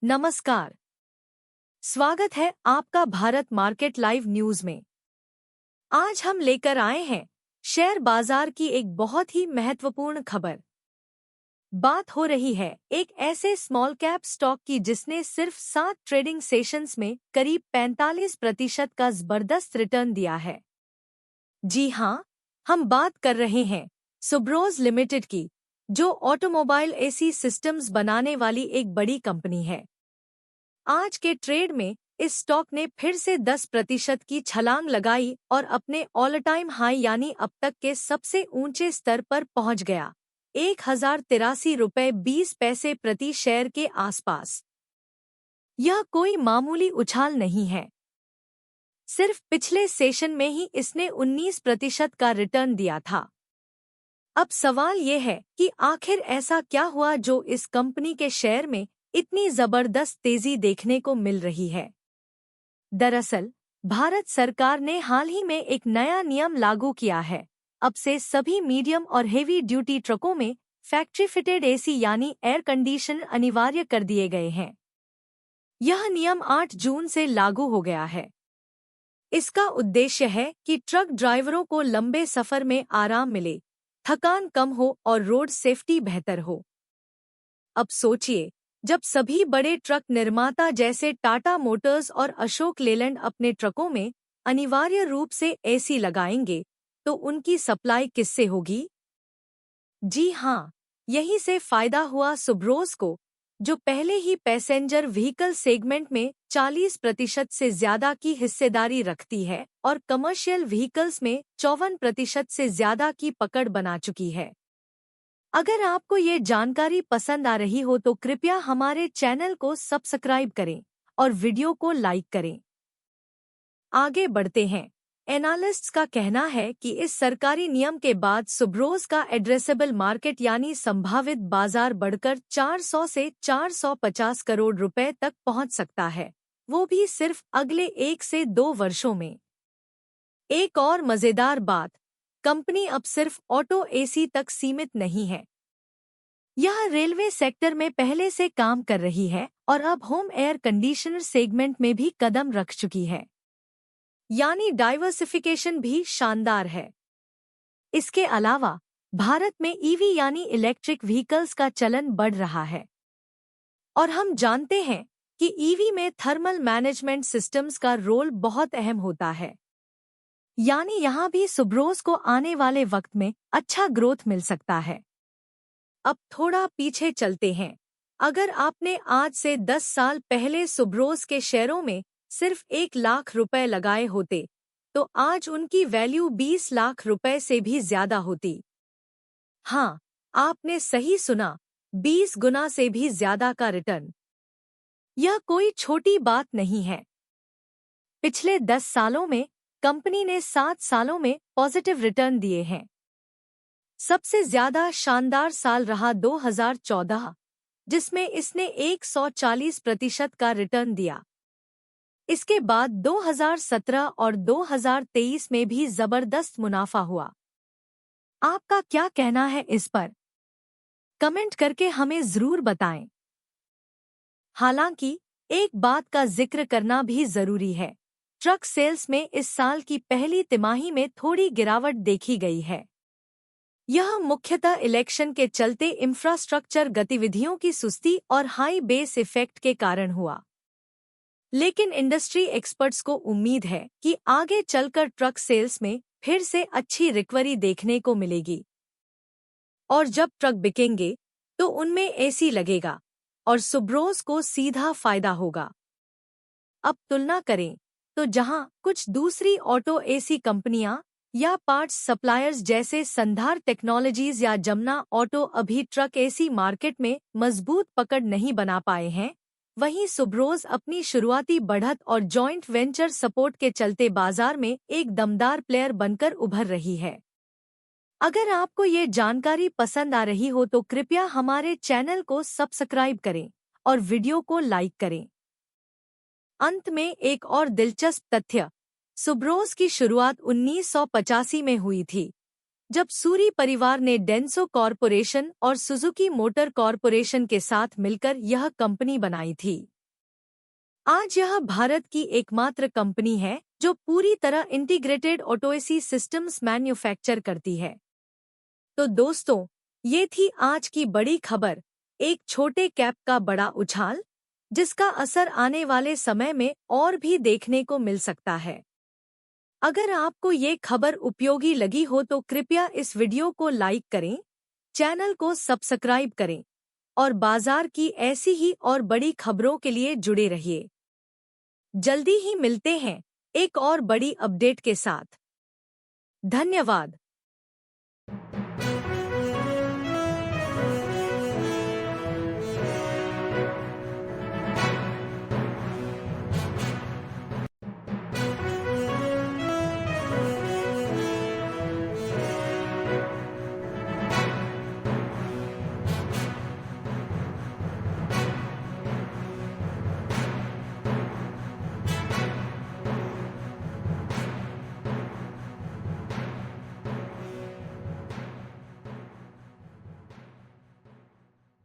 नमस्कार। स्वागत है आपका भारत मार्केट लाइव न्यूज में। आज हम लेकर आए हैं शेयर बाजार की एक बहुत ही महत्वपूर्ण खबर। बात हो रही है एक ऐसे स्मॉल कैप स्टॉक की जिसने सिर्फ 7 ट्रेडिंग सेशंस में करीब 45% का जबरदस्त रिटर्न दिया है। जी हां, हम बात कर रहे हैं सुब्रोज लिमिटेड की, जो ऑटोमोबाइल एसी सिस्टम्स बनाने वाली एक बड़ी कंपनी है। आज के ट्रेड में इस स्टॉक ने फिर से 10% की छलांग लगाई और अपने ऑल टाइम हाई यानी अब तक के सबसे ऊंचे स्तर पर पहुंच गया, ₹1083.20 प्रति शेयर के आसपास। यह कोई मामूली उछाल नहीं है। सिर्फ पिछले सेशन में ही इसने 19% का रिटर्न दिया था। अब सवाल ये है कि आखिर ऐसा क्या हुआ जो इस कंपनी के शेयर में इतनी जबरदस्त तेजी देखने को मिल रही है। दरअसल भारत सरकार ने हाल ही में एक नया नियम लागू किया है। अब से सभी मीडियम और हेवी ड्यूटी ट्रकों में फैक्ट्री फिटेड एसी यानी एयर कंडीशन अनिवार्य कर दिए गए हैं। यह नियम 8 जून से लागू हो गया है। इसका उद्देश्य है कि ट्रक ड्राइवरों को लंबे सफर में आराम मिले, थकान कम हो और रोड सेफ्टी बेहतर हो। अब सोचिए, जब सभी बड़े ट्रक निर्माता जैसे टाटा मोटर्स और अशोक लेलैंड अपने ट्रकों में अनिवार्य रूप से एसी लगाएंगे, तो उनकी सप्लाई किससे होगी? जी हाँ, यही से फायदा हुआ सुब्रोज को, जो पहले ही पैसेंजर व्हीकल सेगमेंट में 40% से ज्यादा की हिस्सेदारी रखती है और कमर्शियल व्हीकल्स में 54% से ज्यादा की पकड़ बना चुकी है। अगर आपको ये जानकारी पसंद आ रही हो तो कृपया हमारे चैनल को सब्सक्राइब करें और वीडियो को लाइक करें। आगे बढ़ते हैं। एनालिस्ट्स का कहना है कि इस सरकारी नियम के बाद सुब्रोज का एड्रेसेबल मार्केट यानी संभावित बाजार बढ़कर 400 से 450 करोड़ रुपए तक पहुंच सकता है, वो भी सिर्फ अगले 1 से 2 वर्षों में। एक और मजेदार बात, कंपनी अब सिर्फ ऑटो एसी तक सीमित नहीं है। यह रेलवे सेक्टर में पहले से काम कर रही है और अब होम एयर कंडीशनर सेगमेंट में भी कदम रख चुकी है, यानी डाइवर्सिफिकेशन भी शानदार है। इसके अलावा भारत में ईवी यानी इलेक्ट्रिक व्हीकल्स का चलन बढ़ रहा है और हम जानते हैं कि ईवी में थर्मल मैनेजमेंट सिस्टम्स का रोल बहुत अहम होता है, यानी यहाँ भी सुब्रोज को आने वाले वक्त में अच्छा ग्रोथ मिल सकता है। अब थोड़ा पीछे चलते हैं। अगर आपने आज से 10 साल पहले सुब्रोज के शेयरों में सिर्फ 1 लाख रुपए लगाए होते, तो आज उनकी वैल्यू 20 लाख रुपए से भी ज्यादा होती। हाँ, आपने सही सुना, 20 गुना से भी ज्यादा का रिटर्न। यह कोई छोटी बात नहीं है। पिछले 10 सालों में कंपनी ने 7 सालों में पॉजिटिव रिटर्न दिए हैं। सबसे ज्यादा शानदार साल रहा 2014, जिसमें इसने 140% का रिटर्न दिया। इसके बाद 2017 और 2023 में भी जबरदस्त मुनाफा हुआ। आपका क्या कहना है इस पर? कमेंट करके हमें जरूर बताएं। हालांकि एक बात का जिक्र करना भी जरूरी है, ट्रक सेल्स में इस साल की पहली तिमाही में थोड़ी गिरावट देखी गई है। यह मुख्यतः इलेक्शन के चलते इंफ्रास्ट्रक्चर गतिविधियों की सुस्ती और हाई बेस इफेक्ट के कारण हुआ। लेकिन इंडस्ट्री एक्सपर्ट्स को उम्मीद है कि आगे चलकर ट्रक सेल्स में फिर से अच्छी रिकवरी देखने को मिलेगी और जब ट्रक बिकेंगे तो उनमें एसी लगेगा और सुब्रोज को सीधा फायदा होगा। अब तुलना करें तो जहां कुछ दूसरी ऑटो एसी कंपनियां या पार्ट्स सप्लायर्स जैसे संधार टेक्नोलॉजीज या जमुना ऑटो अभी ट्रक एसी मार्केट में मजबूत पकड़ नहीं बना पाए हैं, वहीं सुब्रोज अपनी शुरुआती बढ़त और जॉइंट वेंचर सपोर्ट के चलते बाजार में एक दमदार प्लेयर बनकर उभर रही है। अगर आपको ये जानकारी पसंद आ रही हो तो कृपया हमारे चैनल को सब्सक्राइब करें और वीडियो को लाइक करें। अंत में एक और दिलचस्प तथ्य, सुब्रोज की शुरुआत 1985 में हुई थी, जब सूरी परिवार ने डेंसो कॉरपोरेशन और सुजुकी मोटर कॉरपोरेशन के साथ मिलकर यह कंपनी बनाई थी। आज यह भारत की एकमात्र कंपनी है जो पूरी तरह इंटीग्रेटेड ऑटोएसी सिस्टम्स मैन्युफैक्चर करती है। तो दोस्तों, ये थी आज की बड़ी खबर, एक छोटे कैप का बड़ा उछाल, जिसका असर आने वाले समय में और भी देखने को मिल सकता है। अगर आपको ये खबर उपयोगी लगी हो तो कृपया इस वीडियो को लाइक करें, चैनल को सब्सक्राइब करें और बाजार की ऐसी ही और बड़ी खबरों के लिए जुड़े रहिए। जल्दी ही मिलते हैं एक और बड़ी अपडेट के साथ। धन्यवाद।